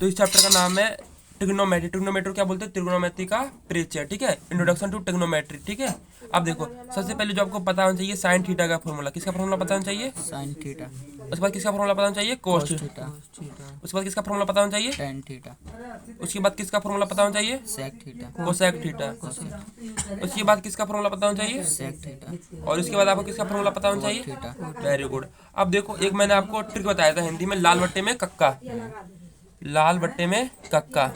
तो इस चैप्टर का नाम है ट्रिग्नोमेट्री। ट्रिग्नोमेट्री क्या बोलते हैं? त्रिग्नोमेट्री का परिचय, ठीक है, इंट्रोडक्शन टू ट्रिग्नोमेट्री, ठीक है। अब देखो सबसे पहले जो आपको पता होना चाहिए साइन थीटा का फॉर्मूला। किसका फॉर्मूला पता होना चाहिए? Sine theta. उसके बाद किसका फॉर्मूला पता होना चाहिए? Cos cos theta. थीटा। उसके बाद किसका फॉर्मूला पता होना चाहिए? Tan theta. उसके बाद किसका फॉर्मूला पता होना चाहिए? Sec theta. Cosec theta. उसके बाद किसका फॉर्मूला पता होना चाहिए? Sec theta. और उसके बाद आपको किसका फॉर्मूला पता होना चाहिए? थीटा। Very good. अब देखो एक मैंने आपको ट्रिक बताया था हिंदी में, लाल बट्टे में कक्का। लाल बट्टे में कक्का,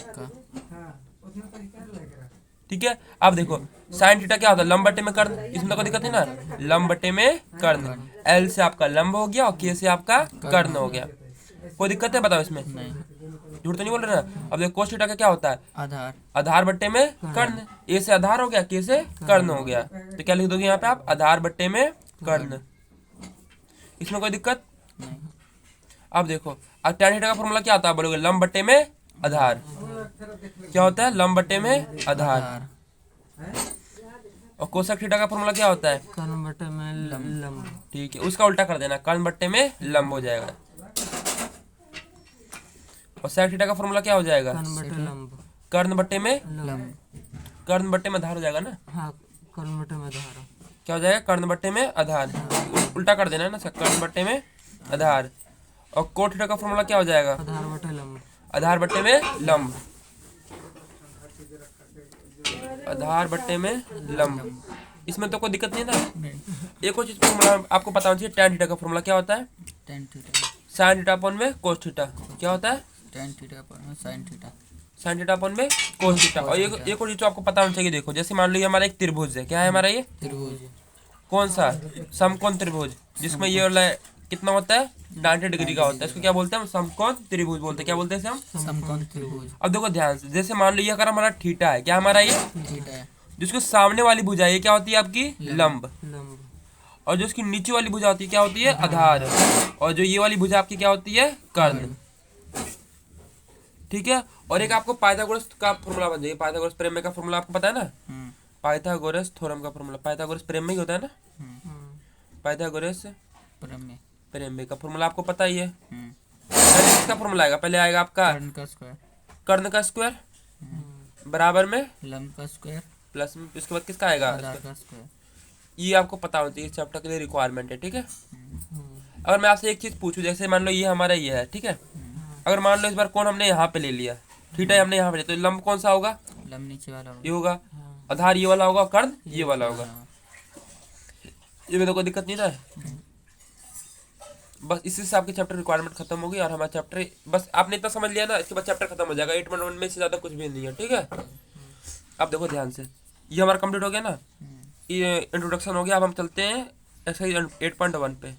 ठीक है। अब देखो साइन थीटा क्या होता है? लंब बट्टे में कर्ण। इसमें तो कोई दिक्कत नहीं ना, लंब बट्टे में कर्ण। एल से आपका लंब हो गया और के से आपका कर्ण हो गया। कोई दिक्कत है बताओ इसमें? नहीं। झूठ तो नहीं बोल रहे ना? अब देखो कोस थीटा का क्या होता है? आधार। आधार बट्टे में कर्ण। ए से आधार हो गया, के से कर्ण हो गया, तो क्या लिख दोगे यहाँ पे आप? आधार बट्टे में कर्ण। इसमें कोई दिक्कत नहीं। अब देखो अब tan थीटा का फॉर्मूला क्या होता है? बोलोगे लंब बट्टे में आधार। क्या होता है? लंब बट्टे में आधार। और कोसेक थीटा का फॉर्मूला क्या होता है? कर्ण बटे में लंब। ठीक है, उसका उल्टा कर देना, कर्ण बट्टे में लंब हो जाएगा। और सेक थीटा का फॉर्मूला क्या हो जाएगा? कर्ण बटे लंब। कर्ण बट्टे में लंब। कर्ण बट्टे में आधार हो जाएगा ना? हाँ, कर्ण बटे में आधार। क्या हो जाएगा? कर्ण बट्टे में आधार। उल्टा कर देना है ना, कर्ण बट्टे में आधार। और कोट थीटा का फॉर्मूला क्या हो जाएगा? आधार बटे लंब। आधार बट्टे में लंब। आधार बट्टे में लंब। इसमें तो कोई दिक्कत नहीं है ना। एक और चीज फॉर्मूला आपको पता होना चाहिए, tan थीटा का फॉर्मूला क्या होता है? Tan theta. sin theta upon में cos थीटा। क्या होता है? टेन थीटा पर sine theta. sin theta upon में cos थीटा। और एक और चीज तो आपको पता होना चाहिए, देखो जैसे मान लो ये हमारा एक त्रिभुज है। क्या है हमारा ये? त्रिभुज। कौन सा? समकोण त्रिभुज, जिसमें ये वाला कितना होता है? 90 डिग्री का होता है। इसको क्या बोलते हैं? हम समकोण त्रिभुज बोलते हैं। क्या बोलते हैं इसे हम? समकोण त्रिभुज। अब देखो ध्यान से, जैसे मान लो ये अगर हमारा थीटा है, क्या हमारा ये? थीटा है। जिसको सामने वाली भुजा है ये क्या होती है आपकी? लंब। लंब। और जो उसकी नीचे वाली भुजा होती है क्या होती है? आधार। और जो ये वाली भुजा आपकी क्या होती है? कर्ण, ठीक है। और एक आपको पाइथागोरस का फॉर्मूला बन जाएगा। पाइथागोरस प्रमेय का फॉर्मूला आपको पता है ना? पाइथागोरस थ्योरम का फॉर्मूला। पाइथागोरस प्रमेय ही होता है ना? पाइथागोरस प्रमेय। प्रमेय का फॉर्मूला आपको पता ही है। पहले किसका फॉर्मूला आएगा? पहले आएगा आपका कर्ण का स्क्वायर। कर्ण का स्क्वायर बराबर में लंब का स्क्वायर। प्लस में इसके बाद किसका आएगा? आधार का स्क्वायर। ये आपको पता होना चाहिए, इस चैप्टर के लिए रिक्वायरमेंट है, ठीक है। अगर मैं आपसे एक चीज पूछूं, जैसे मान लो ये हमारा ये है, ठीक है। अगर मान लो इस बार कोण हमने यहाँ पे ले लिया, थीटा हमने यहाँ पे लिया, तो लंब कौन सा होगा? लंब नीचे वाला ये होगा। आधार ये वाला होगा, कर्ण ये वाला होगा। ये में तो कोई दिक्कत नहीं ना है। बस इसी से आपके चैप्टर रिक्वायरमेंट खत्म होगी और हमारा चैप्टर, बस आपने इतना समझ लिया ना, इसके बाद चैप्टर खत्म हो जाएगा। 8.1 में से ज्यादा कुछ भी नहीं है, ठीक है। अब देखो ध्यान से, ये हमारा कंप्लीट हो गया ना, ये इंट्रोडक्शन हो गया। अब हम चलते हैं एक्सरसाइज 8.1 पे।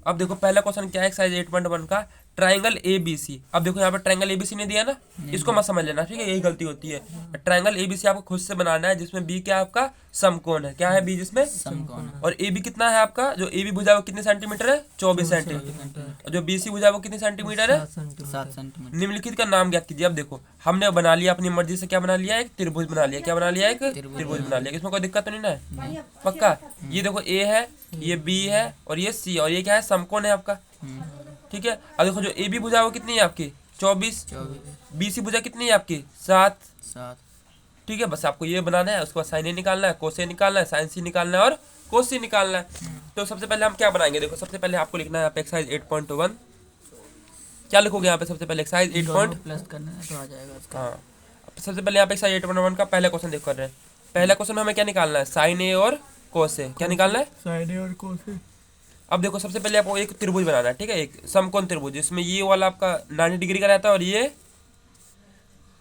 अब देखो पहला क्वेश्चन क्या है एक्सरसाइज 8.1 का? Triangle ABC। अब देखो यहाँ पे ट्राइंगल ABC ने दिया ना, इसको मत समझ लेना, ठीक है, यही गलती होती है। ट्राइंगल ABC आपको खुद से बनाना है, जिसमें B क्या है आपका? समकोण है। क्या है B जिसमें? समकोण। और AB कितना है आपका? जो AB भुजा वो कितने सेंटीमीटर है? 24 सेंटीमीटर। और जो BC भुजा वो कितने सेंटीमीटर है? 7 सेंटीमीटर। निम्नलिखित का नाम ज्ञात कीजिए। अब देखो हमने बना लिया अपनी मर्जी से, क्या बना लिया? एक त्रिभुज बना लिया। क्या बना लिया? एक त्रिभुज बना लिया। इसमें कोई दिक्कत तो नहीं ना है? पक्का। ये देखो A है, ये B है और ये C, और ये क्या है? समकोण है आपका, ठीक है। अब देखो जो AB भुजा वो कितनी है आपकी? 24। BC भुजा कितनी है आपकी? 7। ठीक है, बस आपको ये बनाना है। उसके बाद साइन A निकालना है, कोस A निकालना है, साइन C निकालना है और कोस C निकालना है। तो सबसे पहले हम क्या बनाएंगे? देखो सबसे पहले आपको लिखना है यहाँ पे एक्सरसाइज 8.1। क्या लिखोगे यहाँ पे? सबसे पहले एक्सरसाइज 8. प्लस करना है तो आ जाएगा उसका। हाँ, सबसे पहले यहाँ पे एक्सरसाइज 8.1 का पहला क्वेश्चन देख कर रहे हैं। पहला क्वेश्चन में हमें क्या निकालना है? साइन A और कोस A। क्या निकालना है? साइन A और कोस A। अब देखो सबसे पहले आपको एक त्रिभुज बनाना है, ठीक है, एक समकोण त्रिभुज, जिसमें ये वाला आपका 90 डिग्री का रहता है और ये,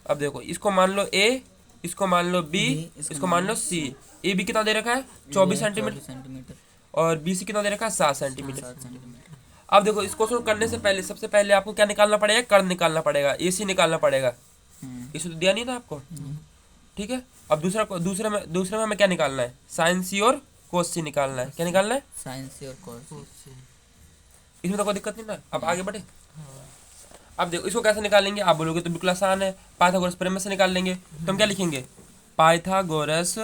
अब देखो इसको मान लो A, इसको मान लो B, इसको मान लो C। AB कितना दे रखा है? 24 सेंटीमीटर। और BC कितना दे रखा है? 7 सेंटीमीटर। अब देखो इसको क्वेश्चन करने से पहले सबसे पहले आपको क्या निकालना पड़ेगा? कर्ण निकालना पड़ेगा, AC निकालना पड़ेगा। इसे तो दिया नहीं था आपको, ठीक है। अब दूसरे में हमें क्या निकालना है? साइन C और कोस C निकालना है। क्या निकालना है? साइन C और कोस C। इसमें तो कोई दिक्कत नहीं ना। अब आगे बढ़े। अब देखो इसको कैसे निकालेंगे? आप बोलोगे तो बिल्कुल आसान है, पाइथागोरस प्रमेय से निकाल लेंगे। तो हम क्या लिखेंगे? पाइथागोरस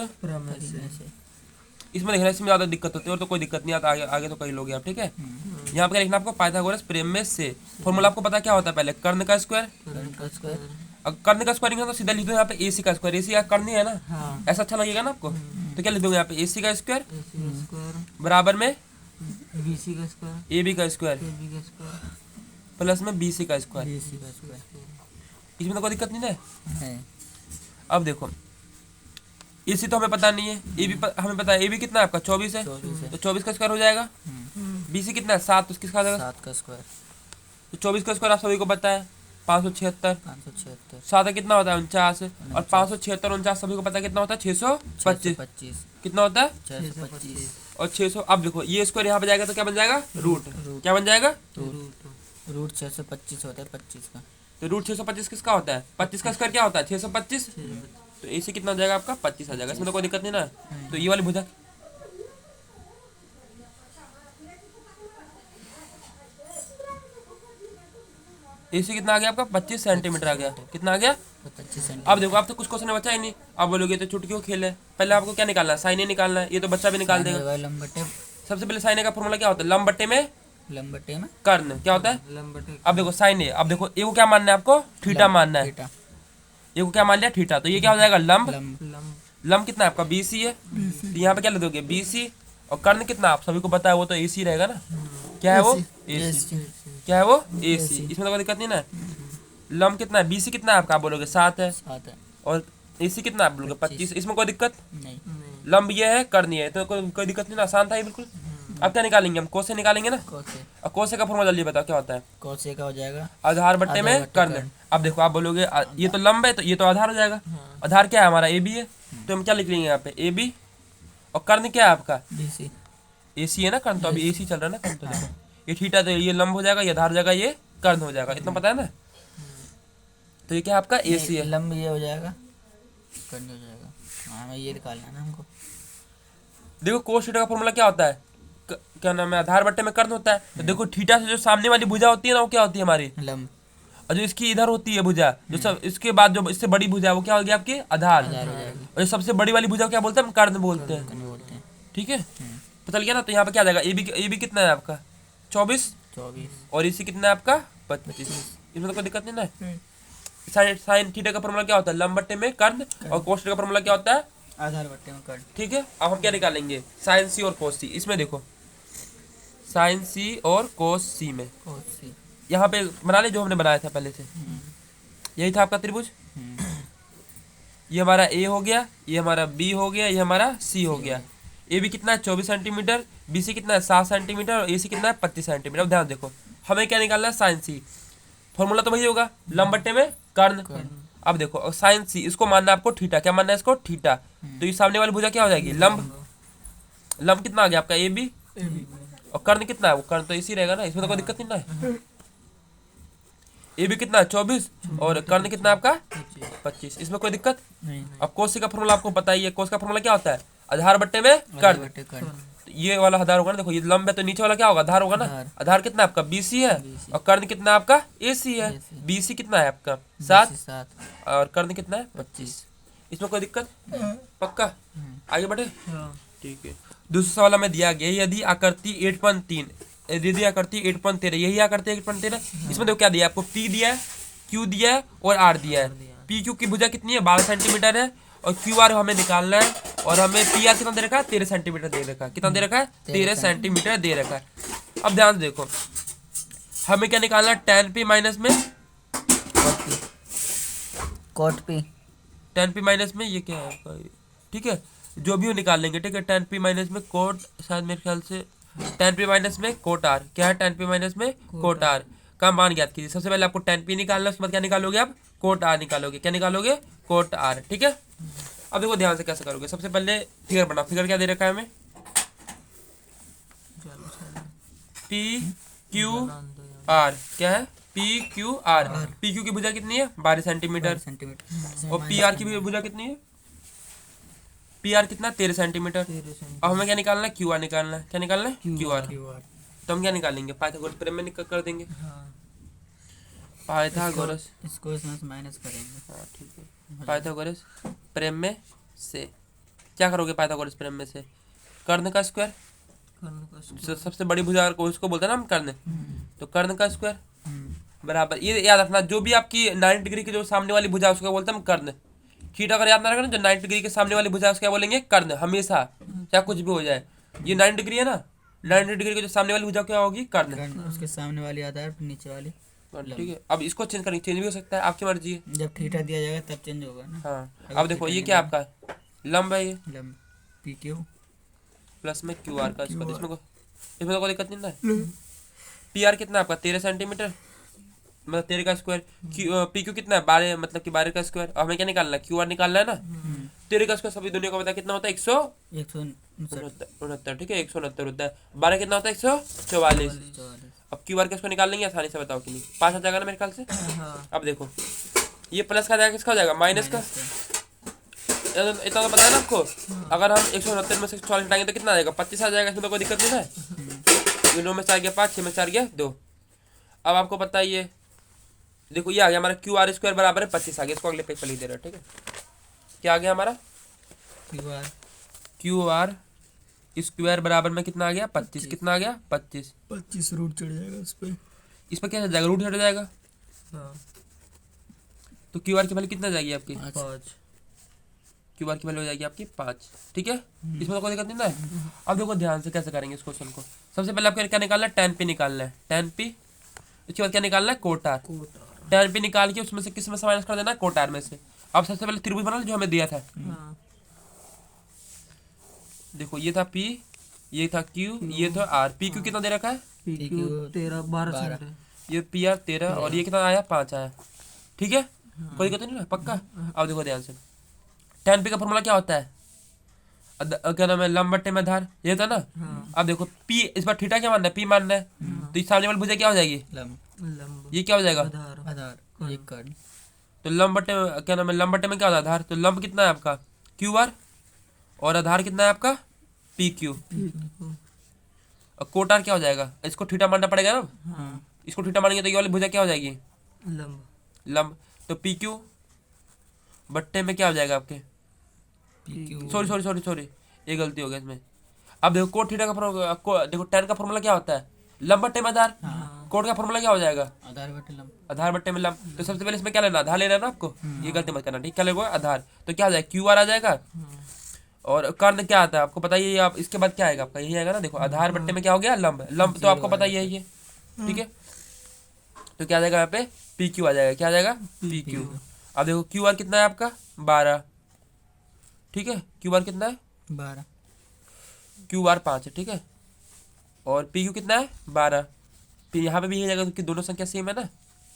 इसमें देखना, इसमें ज़्यादा दिक्कत होती है, और तो कोई दिक्कत नहीं आता, आगे आगे तो कई लोग हैं आप, ठीक है। यहाँ पे क्या लिखना आपको, पाइथागोरस प्रमेय से। फॉर्मूला आपको पता क्या होता है, पहले कर्ण का स्क्वायर। कर्ण का स्क्वायर। अब कर्ण का स्क्वायर तो सीधा लिख दो यहाँ पे AC का स्क्वायर, AC का कर्ण ही है ना, हाँ। ऐसा अच्छा लगेगा ना आपको। तो क्या लिख दोगे यहाँ पे, AC का स्क्वायर स्क्वायर बराबर में BC का स्क्वायर AB का स्क्वायर AB का स्क्वायर प्लस में BC का स्क्वायर। BC का स्क्वायर इसमें तो कोई दिक्कत नहीं है। है। अब देखो AC तो हमें पता नहीं है, AB हमें पता है, AB कितना है आपका 24 है, 24 है। तो 24 का स्क्वायर हो जाएगा। BC कितना है 7, तो किसका आ जाएगा, 7 का स्क्वायर तो 24 का स्क्वायर आप सभी को पता है 576। 576 7 कितना होता है 49, और 576 49 सभी को पता है कितना होता है 625। 625 कितना होता है 625 और 600। अब देखो ये स्क्वायर यहाँ पे जाएगा तो क्या बन जाएगा, रूट। क्या बन जाएगा, रूट 625 होता है 25 का। तो रूट 625 किसका होता है, 25 का स्क्वायर क्या होता है 625। तो AC कितना हो जाएगा आपका 25 आ जाएगा, इसमें तो कोई दिक्कत नहीं ना। तो ये वाली भुजा AC कितना आ गया आपका 25 सेंटीमीटर आ गया, कितना आ गया। 25 सेंटीमीटर। अब देखो आप तो कुछ क्वेश्चन बचा ही नहीं, आप बोलोगे तो चुटकियों खेल है। पहले आपको क्या निकालना है, साइन ए निकालना है, ये तो बच्चा भी निकाल देगा। लंबटे सबसे पहले साइन ए का फॉर्मूला क्या होता है, लंब बट्टे में लंबटे में कर्ण, क्या होता है। लंबटे अब देखो साइन ए, अब देखो ए को क्या मानना है आपको, थीटा मानना है। थीटा ए को क्या मान लिया, थीटा, तो ये क्या हो जाएगा लंब। लंब लंब कितना है आपका BC है, तो यहाँ पे क्या लिख दोगे BC, और कर्ण कितना आप सभी को पता है वो तो AC रहेगा ना। क्या है वो AC, क्या है वो AC, इसमें तो कोई दिक्कत नहीं ना। लंब कितना है BC कितना है आपका, आप बोलोगे 7 है, 7 है। और AC कितना है आप बोलोगे 25, इसमें कोई दिक्कत। नहीं लंब ये है कर्ण ये है, तो कोई दिक्कत नहीं ना, आसान था ये बिल्कुल। अब क्या निकालेंगे हम, कोसे निकालेंगे ना। कोसे और कोसे का फॉर्मूला जल्दी बताओ क्या होता है, कोसे का हो जाएगा आधार बट्टे आधार में बट्टे कर्ण। अब देखो आप बोलोगे ये तो लंब है, तो ये तो आधार हो जाएगा। आधार क्या है हमारा AB है, तो हम क्या लिख लेंगे यहाँ पे AB, और कर्ण क्या है आपका BC AC है ना, कर्ण तो अभी AC चल रहा है ना कर्ण, तो देखो ये थीटा, तो ये लंब हो जाएगा, ये आधार हो जाएगा, ये कर्ण हो जाएगा, इतना पता है ना। तो ये क्या आपका AC है। लंब ये हो जाएगा, कर्ण हो जाएगा। हाँ हमें ये निकालना है ना हमको। देखो कोस थीटा का फॉर्मूला क्या होता है, क्या नाम है, आधार बट्टे में कर्ण होता है। तो देखो थीटा से जो सामने वाली भुजा होती है ना, वो क्या होती है हमारी लंब। और जो इसकी इधर होती है भुजा, जो सब इसके बाद जो इससे बड़ी भुजा है वो क्या होगी आपकी आधार। आधार हो जाएगी, और जो सबसे बड़ी वाली भुजा को क्या बोलते हैं हम, कर्ण बोलते हैं, कर्ण बोलते हैं। ठीक है। पता चल गया ना। तो यहाँ पे क्या आ जाएगा, AB कितना है आपका 24, 24 और AC कितना है आपका 25। इसमें तो कोई दिक्कत नहीं ना। साइन थीटा का फॉर्मूला क्या होता है, लंब बट्टे में कर्ण, और कोस थीटा का फॉर्मूला क्या होता है, आधार बट्टे में कर्ण। ठीक है। अब हम क्या निकालेंगे, साइन C और कोस C। इसमें देखो साइन C और कोस C में कोसे यहाँ पे बना ले जो हमने बनाया था पहले से, यही था आपका त्रिभुज। ये हमारा A हो गया, ये हमारा B हो गया, ये हमारा C हो गया। AB कितना है 24 सेंटीमीटर, BC कितना है 7 सेंटीमीटर, और AC कितना है 25 सेंटीमीटर। अब ध्यान देखो हमें क्या निकालना है, साइन C। फॉर्मूला तो वही होगा, लंब बट्टे में कर्ण। अब देखो साइन C, इसको मानना है आपको थीटा, क्या मानना है इसको थीटा। तो ये सामने वाली भुजा क्या हो जाएगी लंब। लंब कितना आ गया आपका AB, और कर्ण कितना है, वो कर्ण तो इसी रहेगा ना, इसमें तो कोई दिक्कत नहीं ना है। AB कितना है 24, और कर्ण कितना है आपका 25, इसमें कोई दिक्कत। नहीं। अब कोस का फॉर्मूला आपको पता ही है, कोस का फॉर्मूला क्या होता है, आधार बट्टे में आधार कर्ण। बट्टे कर्ण। तो ये वाला आधार होगा ना, देखो ये लंब है तो नीचे वाला क्या होगा, आधार होगा ना। आधार। आधार कितना है आपका BC है, BC। और कर्ण कितना है आपका AC है। AC। BC कितना है आपका 7, 7 और कर्ण कितना है 25। इसमें कोई दिक्कत पक्का। आगे बढ़े, ठीक है। दूसरा सवाल हमें दिया गया, यदि आकृति 8.3, यदि आकृति 8.13, यही आकृति 8.13, इसमें देखो क्या दिया है आपको, P दिया है, Q दिया है, और R दिया है। PQ की भुजा कितनी है 12 सेंटीमीटर है, और QR हमें निकालना है, और हमें PR कितना दे रखा है 13 सेंटीमीटर दे रखा है। कितना दे रखा है 13 सेंटीमीटर दे रखा है। अब ध्यान से देखो हमें क्या निकालना है, tan P माइनस में cot P। tan P minus में ये क्या है आपका, ठीक है जो भी हो निकाल लेंगे, ठीक है। tan P माइनस में कोट, शायद मेरे ख्याल से tan P माइनस में कोट R, क्या है tan P माइनस में कोट R का मान ज्ञात कीजिए। सबसे पहले आपको tan P निकालना है, उसके बाद क्या निकालोगे आप, कोट R निकालोगे, क्या निकालोगे कोट R, ठीक है। अब देखो ध्यान से कैसे करोगे, सबसे पहले फिगर बनाओ। फिगर क्या दे रखा है हमें, PQR, क्या है PQR। PQ की भुजा कितनी है 12 सेंटीमीटर, सेंटीमीटर। और PR की भुजा कितनी है, PR कितना 13 सेंटीमीटर। अब हमें क्या निकालना है, QR निकालना है, क्या निकालना है QR। तो हम क्या निकालेंगे, पाइथागोरस प्रमेय निकल कर देंगे। पाइथागोरस, इसको इसमें से माइनस करेंगे। हाँ ठीक है। पाइथागोरस प्रमेय से क्या करोगे, पाइथागोरस प्रमेय से कर्ण का स्क्वायर, कर्ण का स्क्वायर। सबसे बड़ी भुजा को उसको बोलते हैं ना हम कर्ण, तो कर्ण का स्क्वायर हम्म, बराबर, ये याद रखना जो भी आपकी 90 डिग्री की जो सामने वाली भुजा उसको बोलते हैं हम कर्ण। थीटा अगर याद ना रखना, जो 90 डिग्री के सामने वाली भुजा उसको क्या बोलेंगे कर्ण, हमेशा चाहे कुछ भी हो जाए। ये 90 डिग्री है ना, 90 डिग्री की जो सामने वाली भुजा क्या होगी कर्ण। कर्ण उसके सामने वाली आधार पर नीचे वाली ठीक है, अब इसको चेंज करेंगे, चेंज भी हो सकता है, आपकी मर्जी है। जब थीटा दिया जाएगा तब चेंज होगा ना। हाँ अब देखो ये क्या आपका लंब है, ये लंब पी क्यू प्लस में क्यू आर का स्क्वायर, इसमें तो कोई दिक्कत नहीं ना। पी आर कितना है आपका 13 सेंटीमीटर, मतलब 13 का स्क्वायर। पी क्यू कितना है 12, मतलब कि 12 का स्क्वायर। और हमें क्या निकालना है, क्यू आर निकालना है ना। 13 का स्क्वायर सभी दुनिया को पता है कितना होता है 169, ठीक है 169 होता है। 12 कितना होता है 144। अब क्यू आर का इसको निकाल लेंगे आसानी से, बताओ कि नहीं 5 आ जाएगा ना मेरे ख्याल से। हाँ। अब देखो ये प्लस का जाएगा, किसका हो जाएगा माइनस का। इतना तो पता है ना आपको, अगर हम 169 में से 144 हटाएंगे तो कितना आ जाएगा 25 आ जाएगा, इसमें तो कोई दिक्कत नहीं है। 9 में 4 गया 5, 6 में 4 गया 2। अब आपको पता ही है, देखो ये आ गया हमारा क्यू आर स्क्वायर बराबर है 25 आ गया। इसको अगले पेज पर लिख दे रहे हो, ठीक है। क्या आ गया हमारा क्यू आर स्क्वायर बराबर में कितना आ गया 25, कितना आ गया 25। 25 रूट चढ़ जाएगा उस पर। इस पर क्या चढ़ जाएगा, रूट हट जाएगा, हाँ तो क्यू आर की वैल्यू कितना जाएगी आपकी 5। क्यू आर की वैल्यू हो जाएगी आपकी 5, ठीक है। इसमें तो कोई दिक्कत नहीं ना है। अब देखो ध्यान से कैसे करेंगे इस क्वेश्चन को। सबसे पहले आपको क्या निकालना है, tan p निकालना है, tan p। इसके बाद क्या निकालना है कोटार। tan p निकाल के उसमें से किस में से माइनस कर देना है, कोटार में से। अब सबसे पहले त्रिभुज बना लो जो हमें दिया था। हाँ देखो ये था p, ये था q, ये था r। p q कितना दे रखा है, PQ 13 12 सेंटीमीटर। ये पी आर 13 और ये कितना आया 5 आया, ठीक है। कोई दिक्कत नहीं ना, पक्का। अब देखो ध्यान से, tan p का फॉर्मूला क्या होता है, क्या नाम है लंब बट्टे में आधार, ये था ना। अब देखो p, इस बार थीटा क्या मानना है, p मानना है, तो इस सामने वाली भुजा क्या हो जाएगी लंब लंब ये क्या हो जाएगा, आधार। आधार ये कर्ण तो लंब बट्टे में क्या नाम है, लंब बट्टे में क्या होता है आधार, तो लंब कितना है आपका क्यू आर और आधार कितना है आपका पी क्यू। और कोटार क्या हो जाएगा, इसको थीटा मानना पड़ेगा ना। हाँ इसको थीटा मानेंगे तो ये वाली भुजा क्या हो जाएगी लंब लंब, तो पी क्यू बट्टे में क्या हो जाएगा आपके, P Q sorry sorry sorry sorry ये गलती हो गया इसमें। अब देखो कोट थीटा का फॉर्मूला, देखो tan का फॉर्मूला क्या होता है लंब बट्टे में आधार, कोट का फॉर्मूला क्या हो जाएगा आधार बटे लंब आधार बट्टे में लंब। तो सबसे पहले इसमें क्या लेना, आधार लेना है ना आपको, ये गलती मत करना, ठीक। क्या लेगा आधार, तो क्या आ जाएगा क्यू आर आ जाएगा। और कर्ण क्या आता है आपको पता ही है, आप इसके बाद क्या आएगा आपका यही आएगा ना। देखो आधार बट्टे में क्या हो गया लंब, लंब तो आपको पता ही है ये, ठीक है। तो क्या आ जाएगा यहाँ पे पी क्यू आ जाएगा, क्या आ जाएगा पी क्यू। अब देखो क्यू आर कितना है आपका 12, ठीक है। क्यू आर कितना है 12 क्यू आर 5 है, ठीक है। और पी क्यू कितना है 12। फिर यहाँ पे भी यही जाएगा क्योंकि दोनों संख्या सेम है ना।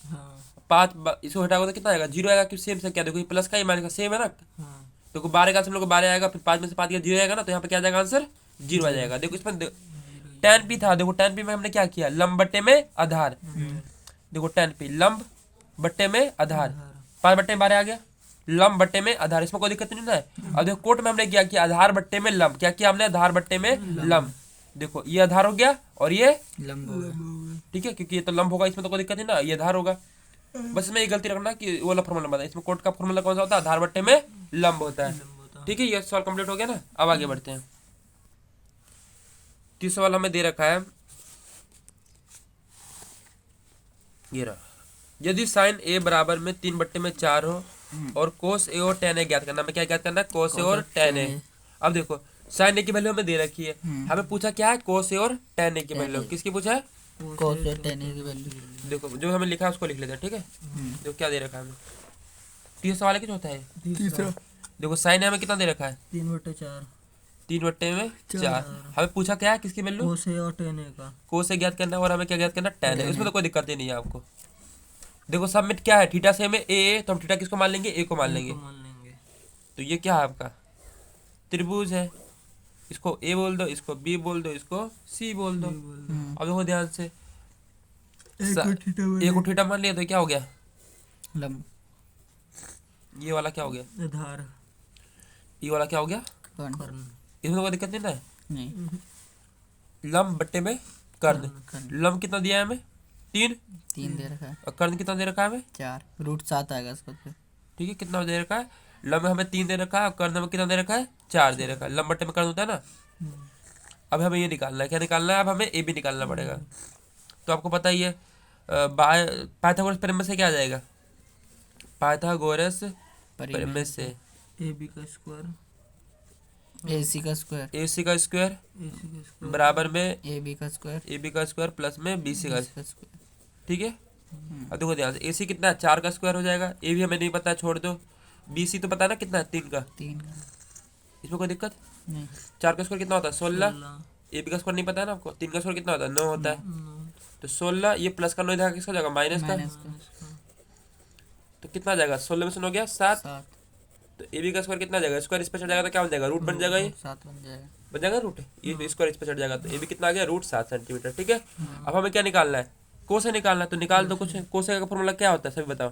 हाँ 5 इसको हटाओगे तो कितना आएगा 0 आएगा, क्योंकि सेम संख्या। देखो ये प्लस का ही माइनस का सेम है ना। हाँ देखो 12 का हम लोग को 12 आएगा, फिर 5 में से 5 का 0 आएगा ना, तो यहाँ पे क्या आ जाएगा आंसर 0 आ जाएगा। देखो इसमें tan p था, देखो tan p में हमने क्या किया लंब बट्टे में आधार। देखो tan p लंब बट्टे में आधार, 5 बट्टे में 12 आ गया, लंब बट्टे में आधार, इसमें कोई दिक्कत नहीं ना है। अब देखो कोट में हमने क्या किया आधार बट्टे में लंब, क्या किया हमने आधार बट्टे में लंब। देखो ये आधार हो गया और ये लंब हो गया ठीक है, क्योंकि ये तो लंब होगा, इसमें तो कोई दिक्कत नहीं ना, ये आधार होगा। बस इसमें ये गलती रखना कि वो वाला फॉर्मूला बता, इसमें कोट का फॉर्मूला कौन सा होता है आधार बट्टे में लंब होता है, ठीक है। ये सवाल कंप्लीट हो गया ना। अब आगे बढ़ते हैं। तीसरा सवाल हमें दे रखा है, ये रहा, यदि साइन ए बराबर में 3 बट्टे में 4 हो और कोस ए और tan ए ज्ञात करना। हमें क्या ज्ञात करना है कोस ए और tan ए। अब देखो साइन ए की वैल्यू हमें दे रखी है, हमें पूछा क्या है कोस ए और tan ए की वैल्यू। किसकी पूछा है, cos और tan की वैल्यू देखो जो हमें लिखा है उसको लिख लेते हैं, ठीक है। देखो क्या दे रखा है हमें, तीसरा सवाल है कि चौथा है, तीसरा देखो साइन ए हमें कितना दे रखा है 3/4 3 बट्टे में 4। हमें पूछा क्या है किसकी वैल्यू कोस ए और tan ए का। कोस ए ज्ञात करना है और हमें क्या ज्ञात करना है tan ए। इसमें तो कोई दिक्कत ही नहीं है आपको। देखो सब में क्या है थीटा सेम है ए, तो हम थीटा किसको मान लेंगे ए को मान लेंगे। मान लेंगे तो ये क्या है आपका त्रिभुज है, इसको ए बोल दो, इसको बी बोल दो, इसको सी बोल दो। अब देखो ध्यान से ए को थीटा मान लिया तो क्या हो गया लंब ये वाला क्या हो गया, आधार ये वाला क्या हो गया कर्ण कर्ण। इसमें तो कोई दिक्कत नहीं ना है। नहीं लंब बट्टे में कर्ण, लंब कितना दिया है हमें 3 3 दे रखा है और कर्ण कितना दे रखा है हमें 4 √7 आएगा इसका फिर ठीक है। कितना दे रखा है लंब में हमें 3 दे रखा है और कर्ण में कितना दे रखा है 4 दे रखा है। लंब बट्टे में कर्ण होता है ना, अब हमें ये निकालना है, क्या निकालना है, अब हमें ए बी निकालना पड़ेगा। तो आपको पता ही है पाइथागोरस प्रमेय से क्या आ जाएगा, पाइथागोरस प्रमेय से ए बी का स्क्वायर ए सी का स्क्वायर ए सी का स्क्वायर ए सी का स्क्वायर बराबर में ए बी का स्क्वायर ए बी का स्क्वायर प्लस में बी सी का इसका स्क्वायर। ठीक है। अब देखो ध्यान से ए सी कितना है, 4 का स्क्वायर हो जाएगा, ए भी हमें नहीं पता है छोड़ दो, बी सी तो पता है ना कितना है, 3 का, 3 का इसमें कोई दिक्कत। नहीं 4 का स्क्वायर कितना होता है 16, 16 ए बी का स्क्वायर नहीं पता है ना आपको, 3 का स्क्वायर कितना होता है 9 होता है, 9 तो 16 ये प्लस का 9 इधर किसका जाएगा माइनस का, माइनस का तो कितना जाएगा 16 में से 9 गया 7, 7 तो ए बी का स्क्वायर कितना जाएगा, स्क्वायर इस पे चढ़ जाएगा तो क्या बन जाएगा रूट बन जाएगा, ये 7 बन जाएगा। बन जाएगा रूट, ये स्क्वायर इस पे चढ़ जाएगा तो ए बी कितना आ गया रूट 7 सेंटीमीटर। ठीक है। अब हमें क्या निकालना है, कोसे निकालना है, तो निकाल दो कुछ, कोसे का फॉर्मूला क्या होता है सभी बताओ,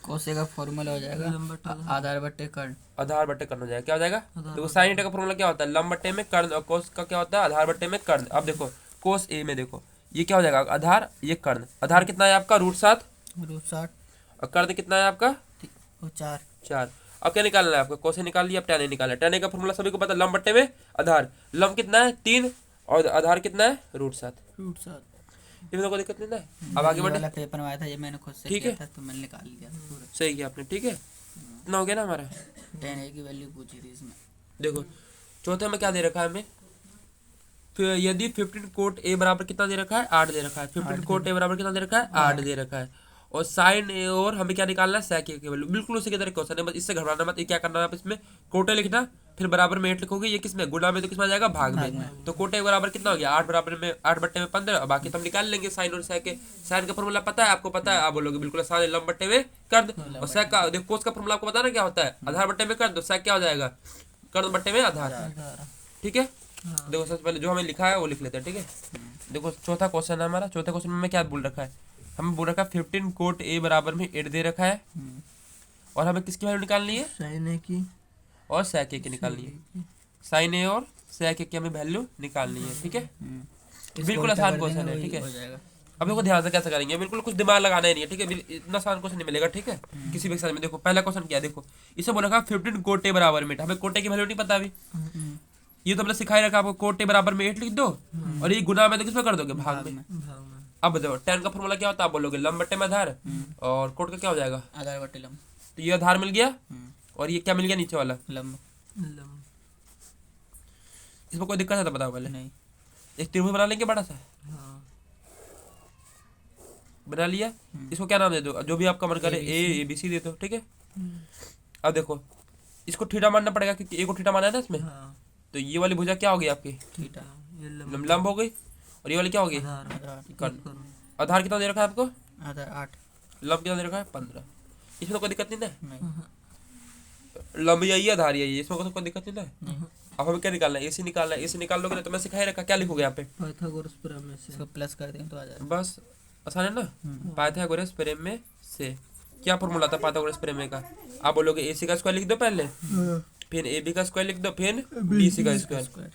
कोसे का फॉर्मूला हो जाएगा लंब बटे आधार बटे कर्ण। आधार बट्टे कर्ण हो जाएगा, क्या हो जाएगा, देखो साइन थीटा का फॉर्मूला क्या होता है लंब बट्टे में कर्ण, और कोस का क्या होता है आधार बट्टे में कर्ण। अब देखो कोस ए में देखो ये क्या हो जाएगा आधार, ये कर्ण, आधार कितना है आपका रूट 7 रूट 60 और कर्ण कितना है आपका वो 4 4। अब क्या निकालना है आपको, कोसे निकाल लिया, अब टैन ए निकालना है, टैन ए का फॉर्मूला सभी को पता है लंब बट्टे में आधार, लंब कितना है 3 और आधार कितना है रूट 7, रूट 7 इसमें तो कोई दिक्कत नहीं ना है। अब आगे ये बढ़े, वाला पेपर में आया था, ये मैंने खुद से ठीक किया है। था तो मैंने निकाल लिया पूरा। सही किया आपने, ठीक है इतना हो गया ना हमारा। 10 ए की वैल्यू पूछी थी इसमें। देखो चौथे में क्या दे रखा है हमें, फिर यदि 15 कोट ए बराबर कितना दे रखा है 8 दे रखा है, 15 कोट ए बराबर कितना दे रखा है 8 दे रखा है, और साइन ए और हमें क्या निकालना है sec ए की वैल्यू, बिल्कुल उसी की तरह क्वेश्चन है, बस इससे घबराना मत। ये क्या करना है आप इसमें कोटे लिखना, फिर बराबर में 8 लिखोगे, ये किसमें गुणा में, तो किसमें आ जाएगा भाग में, तो कोटे बराबर कितना हो गया 8 बराबर में 8 बट्टे में 15, और बाकी तो हम निकाल लेंगे साइन और sec के। साइन का फॉर्मूला पता है आपको, पता है आप बोलोगे बिल्कुल साइन लंब बट्टे में कर्ण, और sec का देखो कोस का फॉर्मूला आपको पता है ना क्या होता है आधार बट्टे में कर्ण, तो sec क्या हो जाएगा कर्ण बट्टे में आधार। 18 ठीक है। देखो सबसे पहले जो हमें लिखा है वो लिख लेते हैं, ठीक है। देखो चौथा क्वेश्चन है हमारा, चौथे क्वेश्चन में क्या बोल रखा है, हमें बोल रखा है 15 कोट ए बराबर में 8 दे रखा है, और हमें किसकी वैल्यू निकालनी है साइन ए की और sec ए की निकालनी है, साइन ए और sec ए की हमें वैल्यू निकालनी है। ठीक है, बिल्कुल आसान क्वेश्चन है। ठीक है, हो जाएगा। अब देखो ध्यान से कैसे करेंगे, बिल्कुल कुछ दिमाग लगाना ही नहीं है, ठीक है, इतना आसान क्वेश्चन नहीं मिलेगा। ठीक है, किसी भी एग्जाम में। देखो पहला क्वेश्चन क्या है, देखो इसे बोला 15 कोटे बराबर में 8, हमें कोटे की वैल्यू नहीं पता अभी, ये तो हमने सिखाई रखा आपको, कोटे बराबर में 8 लिख दो, और ये गुना में तो किसमें कर दोगे भाग में। भाग में अब देखो tan का फॉर्मूला क्या होता है, आप बोलोगे लंब बट्टे में आधार, और कोट का क्या हो जाएगा, आधार बटे लंब। तो ये आधार मिल गया, और ये क्या मिल गया नीचे वाला, लंब लंब इसमें कोई दिक्कत है तो बताओ पहले। नहीं। एक त्रिभुज बना लेंगे बड़ा सा, हाँ बना लिया, इसको क्या नाम दे दो, जो भी आपका मन करे, ए बी सी दे दो। ठीक है, अब देखो इसको थीटा मानना पड़ेगा क्योंकि ए को थीटा माना है ना इसमें, हाँ तो ये वाली भुजा क्या हो गई आपकी थीटा ये लंब लंब हो गई, और ये वाली क्या हो गई आधार आधार कर्ण। आधार कितना दे रखा है आपको, आधार 8 लंब कितना दे रखा है 15, इसमें तो कोई दिक्कत नहीं ना, नहीं। लंब यही है आधार यही है, इसमें तो कोई दिक्कत नहीं ना। अब हमें क्या निकालना है, ए सी निकालना है, ए सी निकाल लोगे ना, तो मैं सिखाई रखा, क्या लिखोगे यहाँ पे, पाइथागोरस प्रमेय से इसको प्लस कर देंगे तो आ जाएगा। बस आसान है ना। पाइथागोरस प्रमेय से क्या फॉर्मूला था पाइथागोरस प्रमेय का, आप बोलोगे ए सी का स्क्वायर लिख दो पहले, फिर ए बी का स्क्वायर लिख दो, फिर बी सी का स्क्वायर। स्क्वायर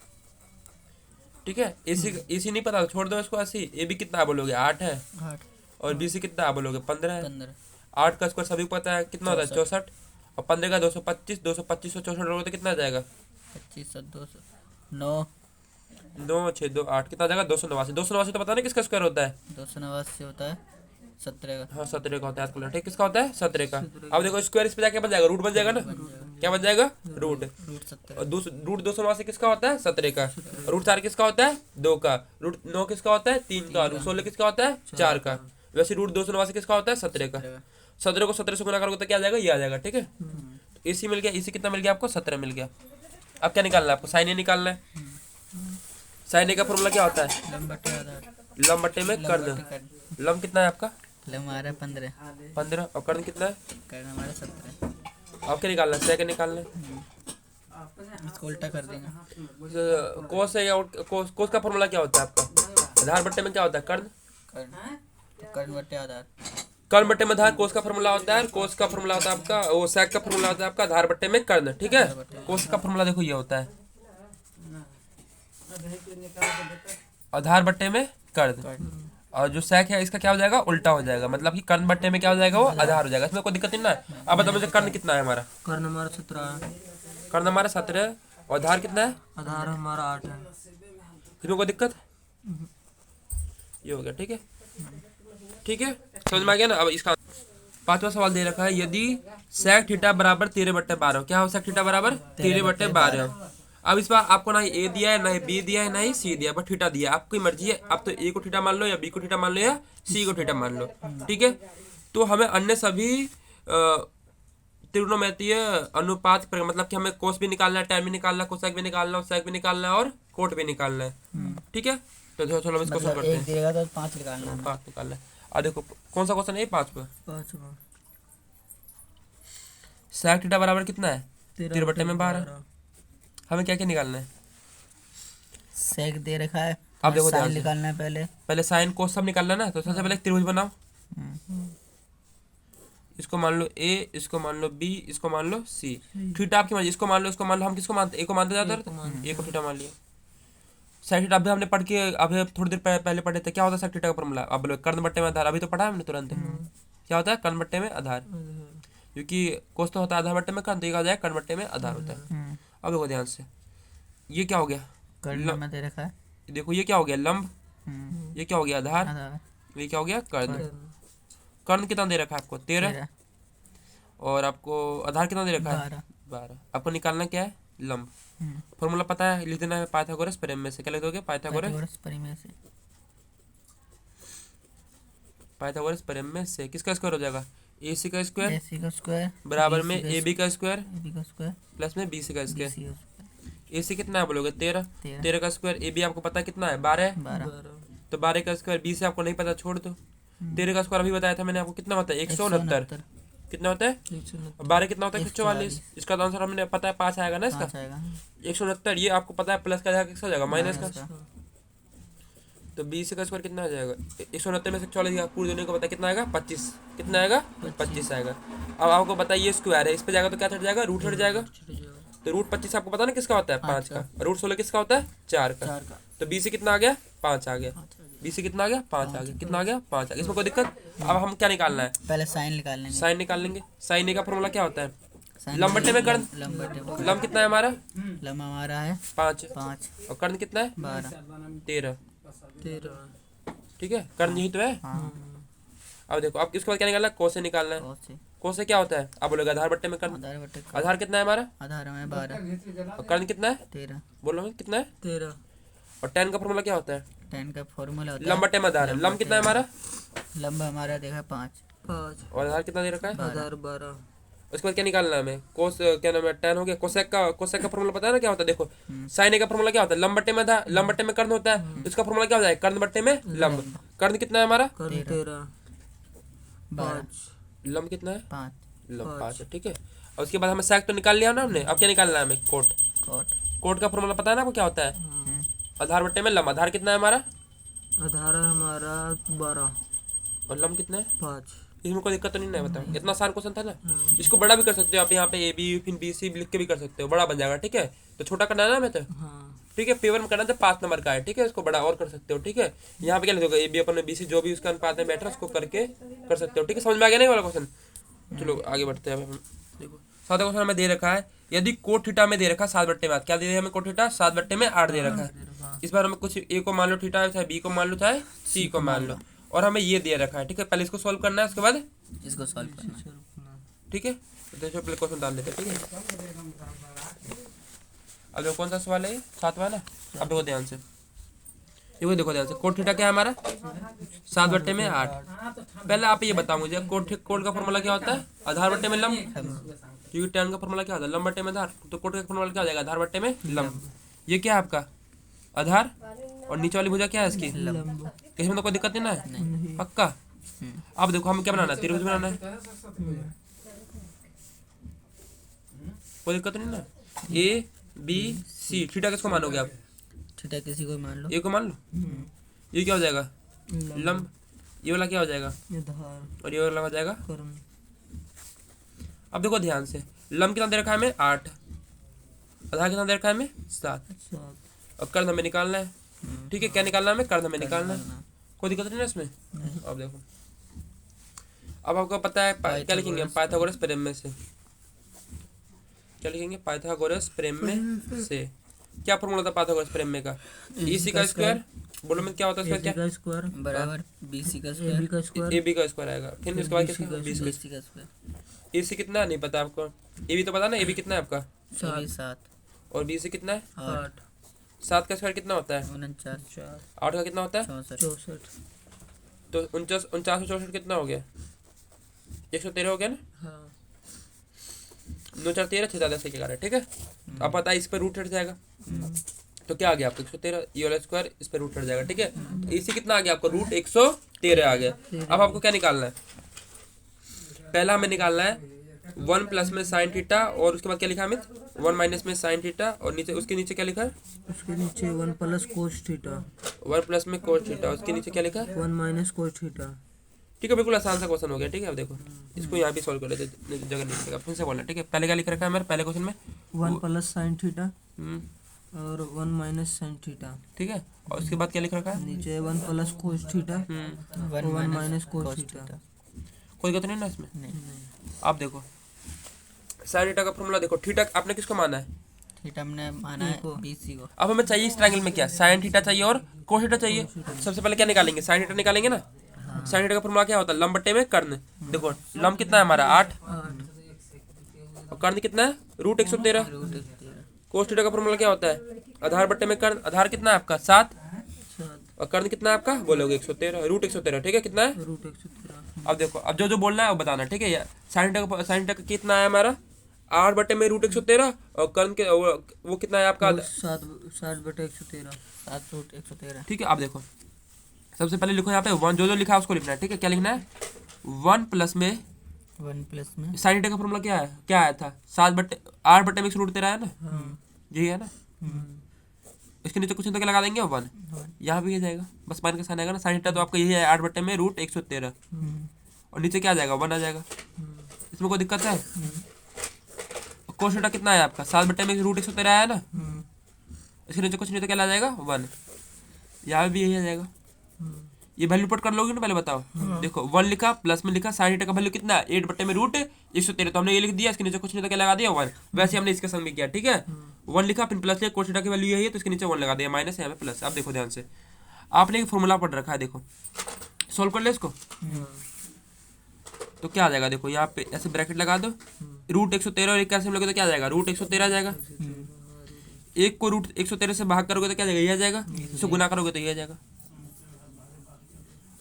ठीक है, ए सी नहीं पता छोड़ दो इसको, ऐसी ए बी कितना आप बोलोगे 8 है, 8 और बी सी कितना आप बोलोगे 15 है। 15 8 का स्क्वायर सभी को पता है कितना होता है 64, और 15 का 225, 225 से 64 लोगे तो कितना आ जाएगा 25 7 200 9 9 6 2 8 कितना आ जाएगा 289। 289 तो पता नहीं किसका स्क्वायर होता है, 289 होता है 17 का। हाँ 17 का होता है आजकल, ठीक किसका होता है 17 का। अब देखो स्क्वायर इस पे जाके बन जाएगा रूट बन जाएगा ना, क्या बन जाएगा रूट, रूट 17 और रूट 289 किसका होता है 17 का, रूट 4 किसका होता है 2 का, रूट 9 किसका होता है 3 का, रूट 16 किसका होता है 4 का, वैसे रूट 289 किसका होता है 17 का। 17 को 17 से गुना करोगे तो क्या आ जाएगा, ये आ जाएगा। ठीक है, एसी मिल गया, एसी कितना मिल गया आपको 17 मिल गया। अब क्या निकालना है आपको, साइन ए निकालना है। साइन ए का फॉर्मूला क्या होता है, लंब बटे आधार लंब बट्टे में कर्ण, लंब कितना है आपका लंब आ रहा है 15 15, और कर्ण कितना है, कर्ण हमारा 17। अब क्या निकालना है, सेकंड निकालना है। इसको उल्टा कर देंगे। कोस है या कोस का फॉर्मूला क्या होता है आपका, आधार बट्टे में क्या होता है कर्ण, कर्ण तो कर्ण बटे आधार कर्ण बट्टे में आधार, कोस का फॉर्मूला होता है, कोस का फॉर्मूला होता है आपका, वो सेक का फॉर्मूला होता है आपका आधार बट्टे में कर्ण। ठीक है, कोस का फॉर्मूला देखो ये होता है आधार बट्टे में कर्ण, और जो सेक है इसका क्या हो जाएगा उल्टा हो जाएगा, मतलब कि कर्ण बट्टे में क्या हो जाएगा वो आधार हो जाएगा, इसमें कोई दिक्कत नहीं ना है। अब बताओ मुझे कर्ण कितना है हमारा, कर्ण हमारा 17 है, कर्ण हमारा 17 है, और आधार कितना है, आधार हमारा 8 है। इसमें कोई दिक्कत? ये हो गया, ठीक है, ठीक है, समझ में आ गया ना। अब इसका पांचवा सवाल दे रखा है, यदि sec थीटा बराबर 13/12, क्या हो sec थीटा बराबर 13/12। अब इस बार आपको ना ए दिया है, ना बी दिया है, ना ही सी दिया है, बस थीटा दिया है, आपकी मर्जी है, आप तो ए को थीटा मान लो या बी को थीटा मान लो या सी को थीटा मान लो, ठीक है। तो हमें अन्य सभी त्रिकोणमितीय अनुपात पर, मतलब कि हमें कोस भी निकालना है, tan भी निकालना है, कोसेक भी निकालना है, सेक भी निकालना है और कोट भी निकालना है, ठीक है। तो चलो इसको मतलब करते एक हैं, दिएगा तो 5 निकालना है। 5 निकालना है। अब देखो कौन सा क्वेश्चन है ये, 5 पर। 5वां sec थीटा बराबर कितना है? 13/12। 13/12। हमें क्या क्या निकालना है? सेक दे रखा है, अब देखो ध्यान साइन से। निकालना है पहले। पहले साइन कोस सब निकालना है ना, तो सबसे पहले एक त्रिभुज बनाओ। इसको मान लो ए, इसको मान लो बी, इसको मान लो सी। थीटा आपकी मर्जी, इसको मान लो, इसको मान लो, हम किसको मानते? ए को मानते जाते हैं, ए को थीटा मान लिया। sec थीटा अभी हमने पढ़ के, अभी थोड़ी देर पहले पढ़े थे, क्या होता है sec थीटा का फॉर्मूला? अब बोलो कर्ण बट्टे में आधार, अभी तो पढ़ा है हमने तुरंत। क्या होता है? कर्ण बट्टे में आधार, क्योंकि कोस तो होता है आधार बट्टे में कर्ण, तो ये क्या हो जाएगा? कर्ण बट्टे में आधार होता है। अब देखो ध्यान से, ये क्या हो गया? कर्ण में दे रखा है। देखो ये क्या हो गया? लंब। ये क्या हो गया? आधार। आधा ये क्या हो गया? कर्ण। कर्ण कितना दे रखा है आपको? 13। 13, और आपको आधार कितना दे रखा है? 12। 12। आपको निकालना क्या है? लंब। फॉर्मूला पता है, लिख देना है पाइथागोरस प्रमेय से। क्या लिख दोगे? पाइथागोरस प्रमेय से। पाइथागोरस प्रमेय से किसका स्क्वायर हो जाएगा? AC का स्क्वायर AC का स्क्वायर बराबर में AB का स्क्वायर AB का स्क्वायर प्लस में BC का स्क्वायर। BC का स्क्वायर। AC कितना है बोलोगे? 13। 13 13 का स्क्वायर। AB आपको पता है कितना है? 12 है। 12 तो 12 का स्क्वायर। B से आपको नहीं पता, छोड़ दो। 13 का स्क्वायर अभी बताया था मैंने आपको, कितना होता है? 169। कितना होता है? 169। और 12 कितना होता है? 144। इसका आंसर हमने पता है 5 आएगा ना इसका। 5 आएगा। 169 ये आपको पता है, प्लस का जाएगा, किसका जाएगा? माइनस का। तो 20 का स्क्वायर कितना आ जाएगा? 169 में से 44 पूरी दुनिया को पता है कितना आएगा? 25। कितना आएगा? 25 आएगा। अब आपको पता है ये स्क्वायर है, इस पे जाएगा तो क्या हट जाएगा? रूट हट जाएगा। तो रूट 25 आपको पता ना किसका होता है? 5 का। रूट 16 किसका होता है? 4 का। तो 20 से कितना आ गया? 5 आ गया। 20 से कितना आ गया? 5 आ गया। कितना आ गया? 5 आ गया। इसमें कोई दिक्कत? अब हम क्या निकालना है? पहले साइन निकाल लेंगे। साइन निकाल लेंगे। साइन ए का फॉर्मूला क्या होता है? साइन लंब बट्टे में कर्ण। लंब बट्टे में लंब कितना है हमारा? लंब हमारा है 5। 5। और कर्ण कितना है? 12। 13। 13। ठीक है, कर्ण यही तो है। हाँ अब देखो, अब इसके बाद क्या निकालना है? कोसे निकालना है। बहुत से कोसे क्या होता है? अब बोलोगे आधार बट्टे में कर्ण। आधार बट्टे का आधार कितना है हमारा? आधार में 12। और कर्ण कितना है? 13। बोलो कितना है? 13। और tan का फॉर्मूला क्या होता है? 10 का फॉर्मूला होता लंब बट्टे में आधार है। लंब कितना है हमारा? लंब हमारा देखा 5। 5। और आधार कितना दे रखा है? आधार 12। उसके बाद क्या निकालना है हमें? कोस, क्या नाम है? tan हो गया। कोसेक का फॉर्मूला पता है ना क्या होता है? देखो साइन ए का फॉर्मूला क्या होता है? लंब बट्टे में आधार, लंब बट्टे में कर्ण होता है। इसका फॉर्मूला क्या हो जाएगा? कर्ण बट्टे में लंब। कर्ण कितना है हमारा? 13। 12। 5। लंब कितना है? 5 लंब 5 है, ठीक है। और उसके बाद हमें सेक तो निकाल लिया ना हमने। अब क्या निकालना है हमें? कोट। कोट। कोट का फॉर्मूला पता है ना आपको क्या होता है? आधार बट्टे में लंब। आधार कितना है हमारा? आधार है हमारा 12। और लंब कितना है? 5। इसमें कोई दिक्कत तो नहीं है? बताओ, इतना आसान क्वेश्चन था ना। इसको बड़ा भी कर सकते हो आप, यहाँ पे ए बी फिर बी सी लिख के भी कर सकते हो, बड़ा बन जाएगा, ठीक है। तो छोटा करना है ना हमें तो, हाँ। ठीक है। पेपर में करना तो 5 नंबर का है, ठीक है। इसको बड़ा और कर सकते हो, ठीक है। यहाँ पे क्या लिखोगे? A B upon B C जो भी उसका अनुपात में बैठ रहा है उसको करके कर सकते हो, ठीक है। समझ में आ गया नहीं वाला क्वेश्चन? चलो आगे बढ़ते हैं। हम देखो सादा क्वेश्चन हमें दे रखा है, यदि कोट थीटा में दे रखा है 7 बट्टे में 8। क्या दे दिया हमें? कोट थीटा 7 बट्टे में 8 दे रखा है। इस बार हमें कुछ ए को मान लो थीटा, चाहे बी को मान लो, चाहे सी को मान लो, और हमें ये दे रखा है, ठीक है। पहले इसको सॉल्व करना है, उसके बाद इसको सॉल्व करना। ठीक है। तो देखो पहले क्वेश्चन डाल लेते हैं, ठीक है। अब देखो कौन सा सवाल है ये? 7वां ना। अब देखो ध्यान से, देखो ध्यान से। कोट थीटा क्या है हमारा? 7 बट्टे में 8। पहले आप ये बताओ मुझे, कोट का फॉर्मूला क्या होता है? आधार बट्टे में लंब। क्योंकि tan का फॉर्मूला क्या होता है? लंब बट्टे में आधार। तो कोट का फॉर्मूला क्या हो जाएगा? आधार बट्टे में लंब। ये क्या है आपका? आधार। और नीचे वाली भुजा क्या है इसकी? लंब। इसमें तो कोई दिक्कत नहीं ना है? पक्का। अब देखो हमें क्या बनाना है? त्रिभुज बनाना है। कोई दिक्कत नहीं ना? A B C. थीटा किसको मानोगे आप? थीटा किसी को मान लो। ए को मान लो। ये क्या हो जाएगा? लंब। ये वाला क्या हो जाएगा? आधार। और ये वाला हो जाएगा कर्ण। अब देखो ध्यान से, लंब कितना दे रखा है हमें? 8। आधार कितना दे रखा है हमें? 7। 7। और कर्ण हमें निकालना है, ठीक है। क्या निकालना है हमें? कर्ण हमें निकालना है। कोई दिक्कत नहीं ना इसमें? अब देखो, अब आपको पता है क्या लिखेंगे हम? पाइथागोरस प्रमेय से। क्या लिखेंगे? पाइथागोरस प्रमेय से। क्या फॉर्मूला था पाइथागोरस थ्योरम में का? ए सी का स्क्वायर, बोलो में क्या होता है इसका, क्या का स्क्वायर बराबर बी सी का ए बी स्क्वायर का स्क्वायर ए बी का स्क्वायर आएगा, फिर उसके बाद BC कितना का बी बी स्क्वायर। सी का स्क्वायर ए सी कितना नहीं पता आपको? ए बी तो पता ना, ए बी कितना है आपका? ए बी 7 और बी सी कितना है? 8 7 का स्क्वायर कितना होता है? 49 4 8 का कितना होता है? 64 64 तो 49 कितना हो गया? 113 हो गया ना। हाँ 9 4 13 6 10 के कारण, ठीक है। तो अब पता है इस पर रूट हट जाएगा, तो क्या आ गया आपका 113, ये वाला स्क्वायर इस पर रूट हट जाएगा, ठीक है। तो इसी कितना आ गया आपका? रूट 113 आ गया। अब आपको क्या निकालना है? पहला हमें निकालना है 1 प्लस में साइन थीटा, और उसके बाद क्या लिखा हमें? 1 माइनस में साइन थीटा, और नीचे उसके नीचे क्या लिखा है? उसके नीचे 1 प्लस कोस थीटा 1 प्लस में कोस थीटा, उसके नीचे क्या लिखा है? 1 माइनस कोस थीटा। ठीक है, बिल्कुल आसान सा क्वेश्चन हो गया, ठीक है। अब देखो इसको यहाँ भी सॉल्व कर लेते, जगह नहीं लिखेगा, फिर से बोलना, ठीक है। पहले क्या लिख रखा है मेरे पहले क्वेश्चन में? 1 प्लस साइन थीटा हम्म, और 1 माइनस साइन थीटा। ठीक है। और उसके बाद क्या लिख रखा है? नीचे 1 प्लस कोस थीटा हम्म, 1 माइनस कोस थीटा। कोई गलती नहीं ना इसमें। नहीं आप देखो साइन थीटा का फॉर्मूला देखो, थीटा आपने किसको माना है? थीटा हमने माना है बी सी को। अब हमें चाहिए इस ट्रायंगल में क्या? साइन थीटा चाहिए और कोस थीटा चाहिए। सबसे पहले क्या निकालेंगे? साइन थीटा निकालेंगे ना। साइन थीटा का फॉर्मूला क्या होता है? लंब बट्टे में कर्ण। देखो लंब कितना है हमारा? 8, 8 और कर्ण कितना है? रूट 113। रूट 113 कोस थीटा का फॉर्मूला क्या होता है? आधार बट्टे में कर्ण। आधार कितना है आपका? 7, 7 और कर्ण कितना है आपका? बोलोगे 113, रूट 113, ठीक है। कितना है? रूट 113। अब देखो, अब जो जो बोलना है वो बताना, ठीक है। साइन थीटा का कितना है हमारा? 8 बट्टे में रूट 113, और कर्ण के वो कितना है आपका? 7 बटे 113। 7 रूट 113 ठीक है। अब देखो सबसे पहले लिखो यहाँ पे 1, जो जो लिखा है उसको लिखना है, ठीक है। क्या लिखना है? 1 प्लस में 1 प्लस में साइन थीटा का फॉर्मूला क्या है? क्या आया था? 8 बट्टे में 113 है ना, यही है ना। इसके नीचे कुछ नहीं तो क्या लगा देंगे? 1 यहाँ भी ये जाएगा, बस मान का साइन आएगा ना। साइन थीटा तो आपका यही है 8 बट्टे में रूट 113, और नीचे क्या आ जाएगा? 1 आ जाएगा। इसमें कोई दिक्कत है? कोस थीटा कितना है आपका? 7 बट्टे में रूट 113 आया ना। इसके नीचे कुछ नहीं तो क्या आ जाएगा? 1। यहाँ भी यही आ जाएगा। ये वैल्यू पुट कर लोगे ना, पहले बताओ। देखो 1 लिखा, प्लस में लिखा, साइन थीटा का वैल्यू कितना है? 8 बट्टे में रूट 113, तो हमने ये लिख दिया। इसके नीचे कुछ नहीं तो क्या लगा दिया? 1। वैसे हमने इसके संग में किया, ठीक है। 1 लिखा, फिर प्लस लिखा, कोस थीटा की वैल्यू यही है तो इसके नीचे 1 लगा दिया, माइनस यहाँ पे प्लस। अब देखो ध्यान से, आपने एक फॉर्मूला पढ़ रखा है, देखो सोल्व कर ले इसको। तो क्या आ जाएगा? देखो यहाँ पे ऐसे ब्रैकेट लगा दो, रूट 113 और 1 कैल्सियम लोगे तो क्या आ जाएगा? रूट 113 आ जाएगा। 1 को रूट 113 से भाग करोगे तो क्या आ जाएगा? ये आ जाएगा। इसको गुना करोगे तो ये आ जाएगा।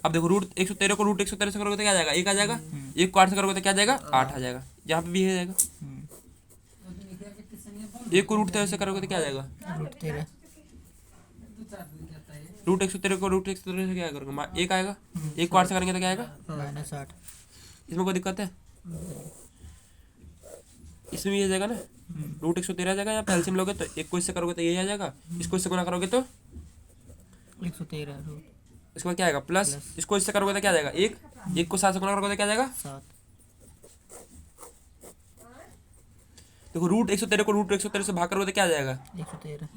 अब देखो रूट 113 को रूट 113 से करोगे तो क्या आ जाएगा? 1 आ जाएगा। 1 को 8 से करोगे तो क्या आ जाएगा? 8 आ जाएगा। यहाँ पे भी ये आ जाएगा। 1 को रूट 13 से करोगे तो क्या आ जाएगा? रूट 13 रूट 113 को रूट 113 से क्या करोगे? 1 आएगा। 1 को 8 से करेंगे तो क्या आएगा? माइनस 8 इसमें कोई दिक्कत है? इसमें भी ये जाएगा ना, रूट 113 आ जाएगा। यहाँ पे एलसीएम लोगे तो 1 को इससे करोगे तो ये आ जाएगा। इसको इससे गुना करोगे तो 113 रूट इसके बाद क्या आएगा? प्लस। इसको इससे करोगे तो क्या आ जाएगा? 1 को 7 से गुना करोगे तो क्या आ जाएगा? 7 देखो रूट 113 को रूट 113 से भाग करोगे तो क्या आ जाएगा? 113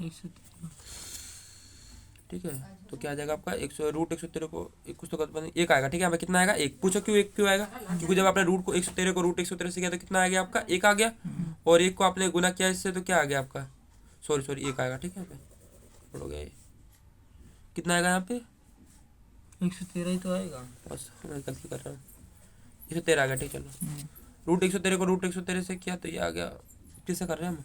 ठीक है। तो क्या आ जाएगा आपका? रूट 113 को कुछ तो गलत 1 आएगा, ठीक है। हमें कितना आएगा? 1। पूछो क्यों 1 क्यों आएगा? क्योंकि जब आपने रूट को 113 को रूट 113 से किया तो कितना आ गया आपका? 1 आ गया। और 1 को आपने गुना किया इससे तो क्या आ गया आपका? सॉरी 1 आएगा, ठीक है। यहाँ पे हो गया ये। कितना आएगा यहाँ पे? 113 ही तो आएगा। बस मैं गलती कर रहा हूँ। 113 आ गया, ठीक है। चलो रूट 113 को रूट 113 से किया तो ये आ गया। किससे कर रहे हैं हम?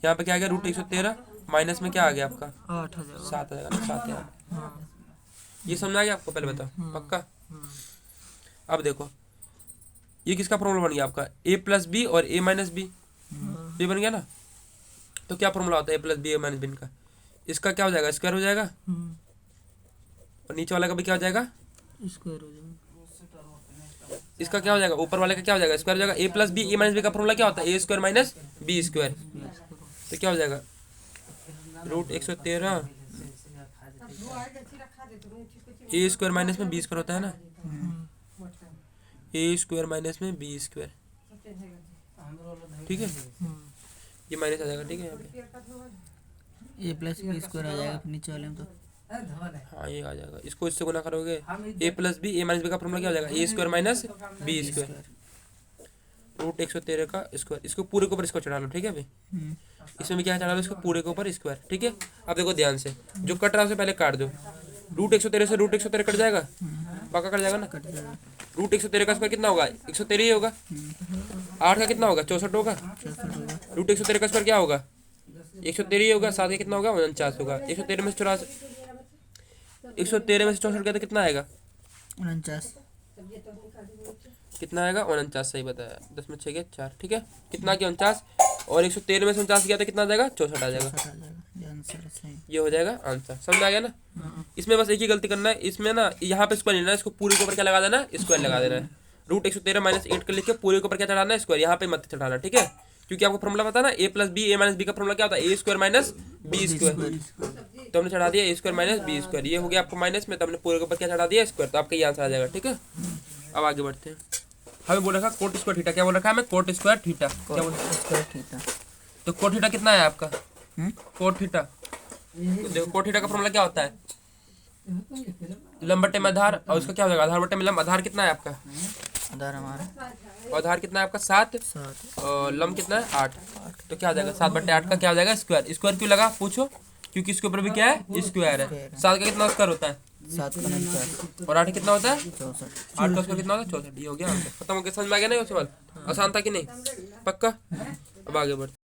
यहाँ पे क्या आ गया? रूट 113 माइनस में क्या आ गया आपका? 8 आ जाएगा। 7 आ जाएगा ना, 7 यार। हाँ ये समझ आ गया आपको? पहले बताओ पक्का। अब देखो ये किसका फॉर्मूला बन गया आपका? a प्लस बी और a माइनस बी। ये बन गया ना। तो क्या फॉर्मूला होता है a plus B a minus B का? इसका क्या हो जाएगा? स्क्वायर हो जाएगा, और नीचे वाला का भी क्या हो जाएगा? स्क्वायर हो जाएगा। इसका क्या हो जाएगा? ऊपर वाले का क्या हो जाएगा? स्क्वायर हो जाएगा। a plus B a minus B का फॉर्मूला क्या होता है? a square minus B square. तो क्या हो जाएगा? रूट 113 a स्क्वायर माइनस में बी स्क्वायर होता है ना, a स्क्वायर माइनस में बी स्क्वायर, ठीक है। ये माइनस आ जाएगा, ठीक है। यहाँ पे ए प्लस बी स्क्वायर आ जाएगा, फिर नीचे वाले में तो हाँ ये आ जाएगा। इसको इससे गुना करोगे a plus B a minus B का फॉर्मूला क्या हो जाएगा? a square minus B square. Root 113 का स्क्वायर, इसको पूरे के ऊपर स्क्वायर चढ़ा लो, ठीक है भाई। इसमें भी क्या चढ़ा लो, इसको पूरे के ऊपर स्क्वायर, ठीक है। अब देखो ध्यान से, जो कट रहा है उसे पहले काट दो। रूट 113 से रूट 113 कट जाएगा, पक्का कट जाएगा ना। कट जाएगा। रूट 113 का स्क्वायर कितना होगा, 113 ही होगा। 8 का कितना होगा, 64 होगा। 64 होगा। रूट 113 का स्क्वायर क्या होगा, 113 ही होगा। 7 का कितना होगा, 49 होगा। 113 में से 64 गया तो कितना आएगा, 49। कितना आएगा, 49। सही बताया, 10 में 6 गया 4, ठीक है। कितना गया, 49। और 113 में से 49 गया तो कितना आ जाएगा, 64 आ जाएगा। 64 आ जाएगा। ये आंसर है सही। ये हो जाएगा आंसर, समझ में आ गया ना। हाँ। इसमें बस एक ही गलती करना है, इसमें ना यहाँ पे स्क्वायर लेना है, इसको पूरे के ऊपर क्या लगा देना है, स्क्वायर लगा देना है। रूट 113 माइनस 8 कर लिख के पूरे के ऊपर क्या चढ़ाना है, स्क्वायर। यहाँ पे मत चढ़ाना, ठीक है। क्योंकि आपको फॉर्मूला पता है ना, ए प्लस बी, ए माइनस बी का फॉर्मूला क्या होता है, ए स्क्वायर माइनस बी स्क्वायर। तो हमने चढ़ा दिया ए स्क्वायर माइनस बी स्क्वायर, ये हो गया आपको माइनस में, तो हमने पूरे के ऊपर क्या चढ़ा दिया, स्क्वायर। तो आपका ये आंसर आ जाएगा, ठीक है। अब आगे बढ़ते हैं। हमें बोल रखा कोट स्क्वायर थीटा, क्या बोल रखा है हमें, कोट स्क्वायर थीटा। क्या बोल, स्क्वायर थीटा। तो कोट थीटा कितना है आपका, हम्म? Cot theta. तो देखो कोट थीटा का फॉर्मूला क्या होता है, लंब बटे में आधार, और उसका क्या हो जाएगा, आधार बटे में लंब। आधार कितना है आपका, आधार हमारा और आधार कितना है आपका 7, 7। और लंब कितना है 8। तो क्या हो जाएगा, 7/8 का क्या हो जाएगा, स्क्वायर। स्क्वायर क्यों लगा पूछो, क्योंकि इसके ऊपर भी क्या है, स्क्वायर है। 7 का कितना स्क्वायर होता है, 7 का 49। और 8 कितना होता है, 64। 8 का स्क्वायर कितना होता है, 64। ये हो गया आंसर, खत्म हो गया। समझ में आ गया नहीं वो सवाल, आसान था कि नहीं, पक्का। अब आगे बढ़ते